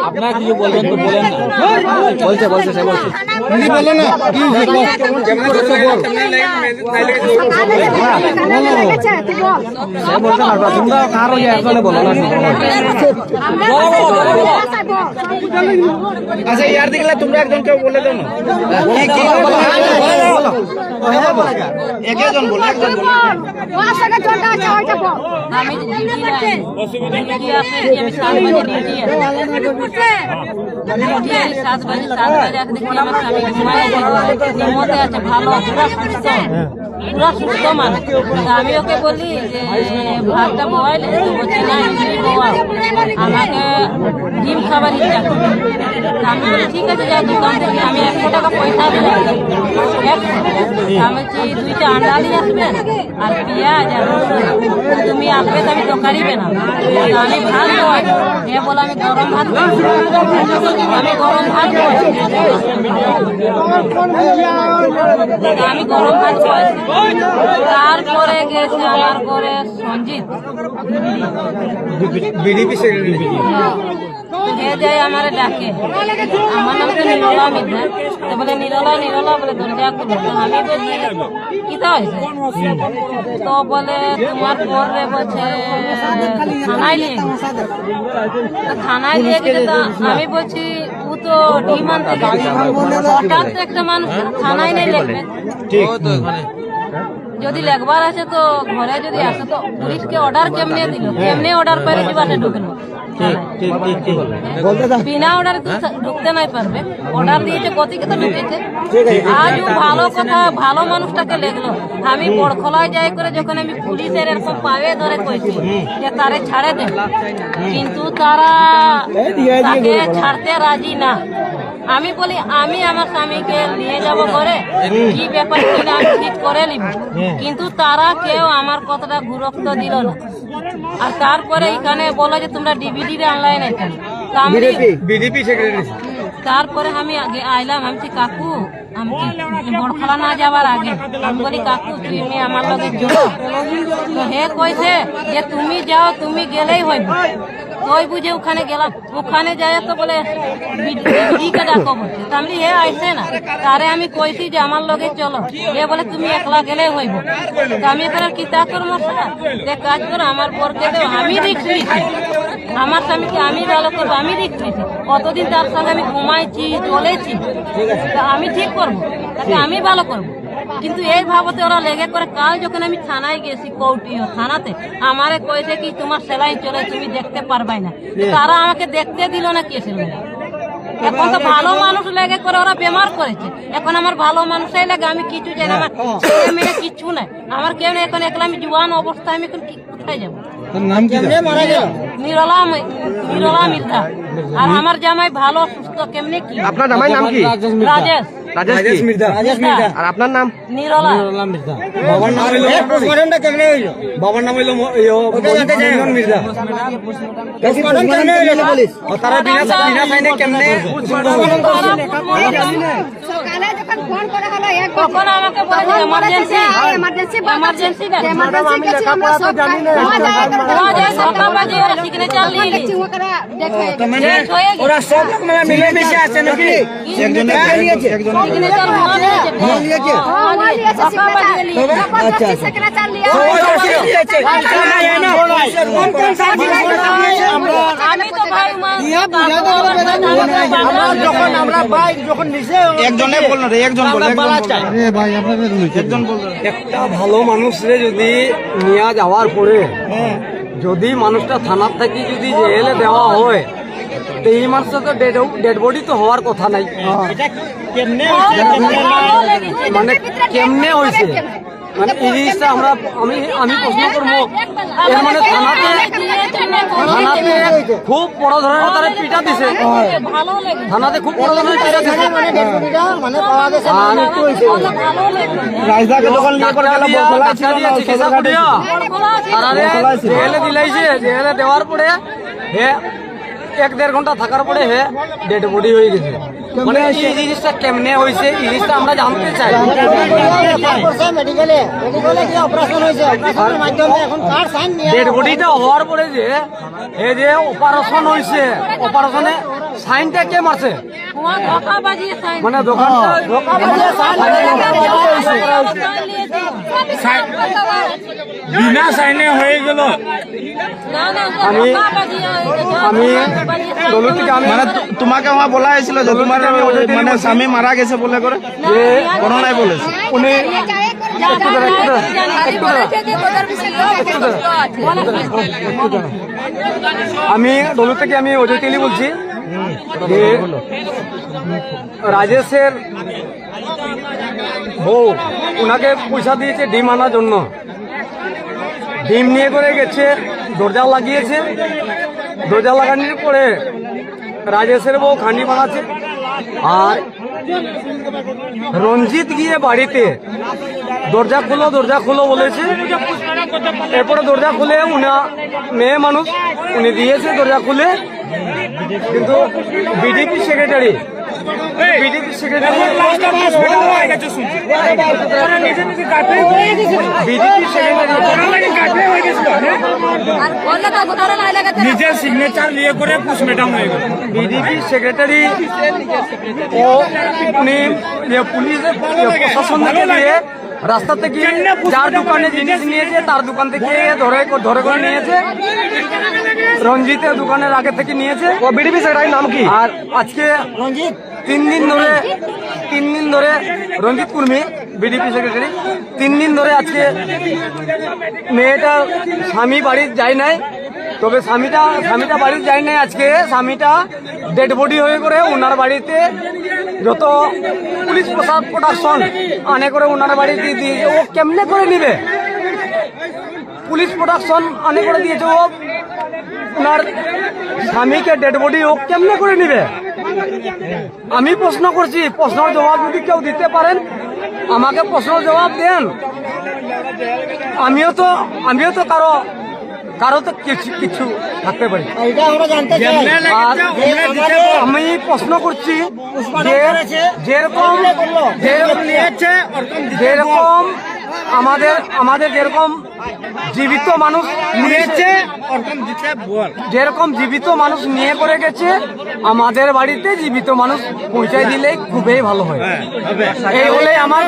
আপনারা কিছু বলবেন তো বলেন না। বলছে সে বলছে বলো না তোমরা কারো একজনে বলো না। আচ্ছা ইয়ার দিকে তোমরা একজন কেউ বলে দাও না। একজন বলো একজন বলো। পুরা সুস্থ মানুষ। আমি ওকে বলি যে ভাতটা বয়াইলে বলছে না আমাকে ডিম খাবার ইচ্ছা করে। আমি বলি ঠিক আছে যা দোকান থেকে আমি 100 টাকা পয়সা দিলাম। আমি বলছি 2টা আন্ডা নিয়ে আসবেন আর পেঁয়াজ আর তুমি আসবে তো আমি দোকানই বেনা আমি ভাত খাওয়াই। এ বলে আমি গরম ভাত আমি গরম ভাত খাওয়াই আমি গরম ভাত খাওয়াই। তারপরে গেছে আমার ঘরে সঞ্জিত বিডিপি সেক্রেটারি আমার ডাকে। আমার নাম তো নিরলা মির্জা। বলে নিরলা বলে দরজা খুলে। আমি বলি কিতা হয়েছে? তো বলে তোমার পরে বলছে থানায় নিয়ে গেছে। থানায় নিয়ে গেছে তো আমি বলছি ও তো ডিম আনতে গেছে। হঠাৎ একটা মানুষ থানায় নেই লিখবে। যদি লেখবার আছে তো ঘরে যদি আসে তো পুলিশকে অর্ডার কেমনে দিল? কেমনে অর্ডার করে দিবাতে ঢুকলো? বিনা অর্ডার ঢুকতে নাই পারবে। অর্ডার দিয়েছে গতিকে তো ঢুকেছে। আজ ভালো কথা ভালো মানুষটাকে লেখলো। আমি বড়খলায় যাই করে যখন আমি পুলিশের এরকম পায়ে ধরে কইছি যে তারে ছাড়ে দেব, কিন্তু তারা তাকে ছাড়তে রাজি না। আমি বলি আমি আমার স্বামীকে নিয়ে যাব ঘরে, কি ব্যাপার কিনা আমি ঠিক করে নিব, কিন্তু তারা কেউ আমার কথাটা গুরুত্ব দিল না। আর তারপরে এখানে বলো যে তোমরা ডিভিডি অনলাইন এখানে বিডিপি সেক্রেটারি। তারপরে আমি আগে আইলাম। আমি কাকু আমি বড়খলা না যাওয়ার আগে আমি বলি কাকু তুমি আমার লগে জড়ো। তো হে কইছে যে তুমি যাও, তুমি গেলেই হইব। ওই বুঝে ওখানে গেলাম। ওখানে যায় তো বলে বিডিকে ডাকো বলছে। তো আমি হে আইসে না। তারে আমি কইছি যে আমার লগে চলো। এ বলে তুমি একলা গেলেই হইব। তো আমি এখানে কিতা করবো যে কাজ করো আমার বরকে দেও। আমি রিক্স নিছি, আমার স্বামীকে আমি ভালো করবো, আমি রিক্স নিছি। কতদিন তার সঙ্গে আমি ঘুমাইছি চলেছি, আমি ঠিক করবো, তাকে আমি ভালো করবো। কিন্তু এই ভাবতে ওরা লেগে করে কাল যখন আমি থানায় গেছি কৌটিও থানাতে আমারে কইছে কি তোমার সেলাই চলে তুমি দেখতে পারবাই না। তারা আমাকে দেখতে দিল না কে ছিল। এখন তো ভালো মানুষ লেগে করে ওরা বেমার করেছে। এখন আমার ভালো মানুষই লাগে আমি কিছু জানি আমার ছেলে মেয়ে কিছু নাই আমার কেউ নেই। এখন একলা আমি জোয়ান অবস্থায় আমি এখন কোথায় যাবো? নিরলা মির্জা। আর আমার জামাই ভালো সুস্থ কেমনে কি? আপনার জামাই নাম কি? রাজেশ মির্জা। আর আপনার নাম? নিরলা মির্জা। বাবার নাম হইলো বাবার নাম হইলো মির্জা। তারা বিনা সাইনে কেমনে সকালে যখন ফোন করা হলো তখন আমাকে বলে এমার্জেন্সি গেছি আমরা সব সকাল বাজে সিগনেচার নিয়ে ওরা সব লোক মিলে মিশে আছে নাকি? সিগনেচার আমি তো ভাই একটা ভালো মানুষরে যদি নিয়ে যাওয়ার পরে যদি মানুষটা থানার থেকে যদি জেলে দেওয়া হয় তো এই মানুষটা তো ডেড বডি তো হওয়ার কথা নাই। মানে কেমনে হয়েছে মানে এই জিনিসটা আমি প্রশ্ন করবো। এর মানে থানাতে খুব বড় ধরনের তারা পিটা দিছে, থানাতে খুব বড় ধরনের পিটা দিছে। জেলে দিলাইছে, জেলে দেওয়ার পরে হে 1-1.5 ঘন্টা থাকার পরে হে ডেড বডি হয়ে গেছে। মানে এই জিনিসটা কেমনে হয়েছে এই জিনিসটা আমরা জানতে চাই। ডেড বডিটা হওয়ার পরে যে এই যে অপারেশন হয়েছে, অপারেশনে সাইনটা কে মারছে? वहाँ धोखाबाजी है साइन। মানে দোকানটা বিনা সাইনে হয়ে গেল। ना ना আমি धोखाबाजी है। আমি দলু থেকে আমি মানে তোমাকে আমার বলা হয়েছিল যে তোমার মানে স্বামী মারা গেছে বলে করে যে কোনো নাই বলেছে। উনি আমি দলু থেকে আমি অজয় তেলি বলছি যে রাজেশের বউ ওনাকে পয়সা দিয়েছে ডিম আনার জন্য। ডিম নিয়ে করে গেছে, দরজা লাগিয়েছে, দরজা লাগানোর পরে রাজেশের বউ খান্ডি বানাচ্ছে। আর রঞ্জিত গিয়ে বাড়িতে দরজা খুলো বলেছে। এরপরে দরজা খুলে উনা মেয়ে মানুষ উনি দিয়েছে দরজা খুলে, কিন্তু বিজেপি সেক্রেটারি নিজের সিগনেচার নিয়ে করে পোস্টমর্টম হয়ে গেল। বিজেপি সেক্রেটারি ও উনি পুলিশের প্রশাসন থেকে দিয়ে রাস্তা থেকে যার দোকানে জিনিস নিয়েছে তার দোকান থেকে ধরে করে নিয়েছে। রঞ্জিতের দোকানের আগে থেকে নিয়েছে। ও বিজেপি সেক্রেটারির নাম কি? আর আজকে রঞ্জিত 3 দিন ধরে রঞ্জিত কুর্মী বিজেপি সেক্রেটারি 3 দিন ধরে আজকে মেয়েটা স্বামী বাড়ি যায় নাই। তবে স্বামীটা বাড়ি যায় নাই। আজকে স্বামীটা ডেড বডি হয়ে করে ওনার বাড়িতে যত পুলিশ প্রোটেকশন আনে করে ওনার বাড়িতে দিয়ে ও কেমনে করে নিবে? পুলিশ প্রোটেকশন আনে করে দিয়েছে, ও ওনার স্বামীকে ডেড বডি ও কেমনে করে নিবে? আমি প্রশ্ন করছি, প্রশ্নের জবাব যদি কেউ দিতে পারেন আমাকে প্রশ্নের জবাব দেন। আমিও তো কারো তো কিছু থাকতে পারি। আর আমি প্রশ্ন করছি যে যেরকম আমাদের যেরকম জীবিত মানুষ নিয়েছে, যেরকম জীবিত মানুষ নিয়ে করে গেছে, আমাদের বাড়িতে জীবিত মানুষ পৌঁছায় দিলে খুবই ভালো হয়। এই হলে আমার